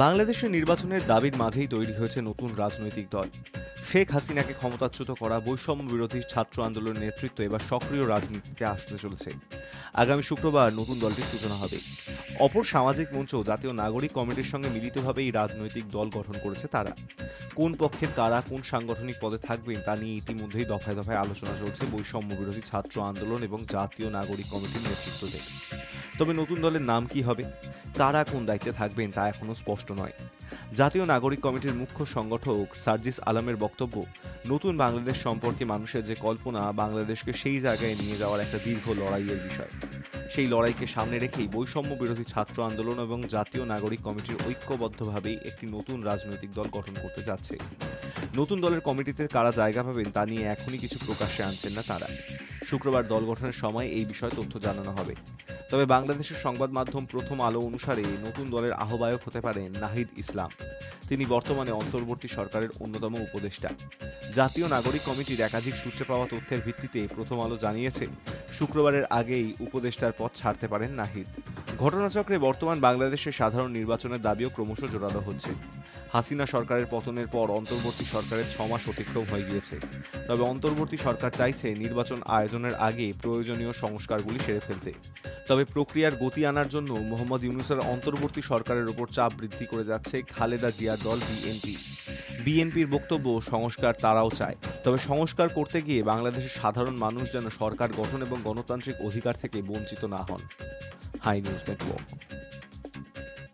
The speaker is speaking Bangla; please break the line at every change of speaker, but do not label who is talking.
বাংলাদেশের নির্বাচনের দাবির মাঝেই তৈরি হয়েছে নতুন রাজনৈতিক দল। শেখ হাসিনাকে ক্ষমতাচ্যুত করা বৈষম্য বিরোধী ছাত্র আন্দোলনের নেতৃত্ব এবার সক্রিয় রাজনীতিতে আসতে চলেছে। আগামী শুক্রবার নতুন দলটির সূচনা হবে। অপর সামাজিক মঞ্চ জাতীয় নাগরিক কমিটির সঙ্গে মিলিতভাবে এই রাজনৈতিক দল গঠন করেছে তারা। কোন পক্ষের কারা কোন সাংগঠনিক পদে থাকবেন তা নিয়ে ইতিমধ্যেই দফায় দফায় আলোচনা চলছে বৈষম্য বিরোধী ছাত্র আন্দোলন এবং জাতীয় নাগরিক কমিটির নেতৃত্ব দেবে। তবে নতুন দলের নাম কি হবে, কারা কোন দায়িত্বে থাকবেন তা এখনও স্পষ্ট নয়। জাতীয় নাগরিক কমিটির মুখ্য সংগঠক সার্জিস আলমের বক্তব্য, নতুন বাংলাদেশ সম্পর্কে মানুষের যে কল্পনা, বাংলাদেশকে সেই জায়গায় নিয়ে যাওয়ার একটা দীর্ঘ লড়াইয়ের বিষয়। সেই লড়াইকে সামনে রেখেই বৈষম্য বিরোধী ছাত্র আন্দোলন এবং জাতীয় নাগরিক কমিটির ঐক্যবদ্ধভাবেই একটি নতুন রাজনৈতিক দল গঠন করতে যাচ্ছে। নতুন দলের কমিটিতে কারা জায়গা পাবেন তা নিয়ে এখনই কিছু প্রকাশ্যে আনছেন না তারা। শুক্রবার দল গঠনের সময় এই বিষয়ে তথ্য জানানো হবে। তবে বাংলাদেশের সংবাদ মাধ্যম প্রথম আলো অনুসারে নতুন দলের আহ্বায়ক হতে পারেন নাহিদ ইসলাম। তিনি বর্তমানে অন্তর্বর্তী সরকারের অন্যতম উপদেষ্টা। জাতীয় নাগরিক কমিটির একাধিক সূত্রে পাওয়া তথ্যের ভিত্তিতে প্রথম আলো জানিয়েছে, শুক্রবারের আগেই উপদেষ্টার পদ ছাড়তে পারেন নাহিদ। ঘটনাচক্রে বর্তমান বাংলাদেশের সাধারণ নির্বাচনের দাবিও ক্রমশ জোরালো হচ্ছে। হাসিনা সরকারের পতনের পর অন্তর্বর্তী সরকারের 6 মাস অতিক্রম হয়ে গিয়েছে। তবে অন্তর্বর্তী সরকার চাইছে নির্বাচন আয়োজনের আগে প্রয়োজনীয় সংস্কারগুলি সেরে ফেলতে। তবে প্রক্রিয়ার গতি আনার জন্য মোহাম্মদ ইউনূসের অন্তর্বর্তী সরকারের উপর চাপ বৃদ্ধি করে যাচ্ছে খালেদা জিয়ার দল বিএনপি। বিএনপির বক্তব্য, সংস্কার তারাও চায়, তবে সংস্কার করতে গিয়ে বাংলাদেশের সাধারণ মানুষ যেন সরকার গঠন এবং গণতান্ত্রিক অধিকার থেকে বঞ্চিত না হন। Hi news network.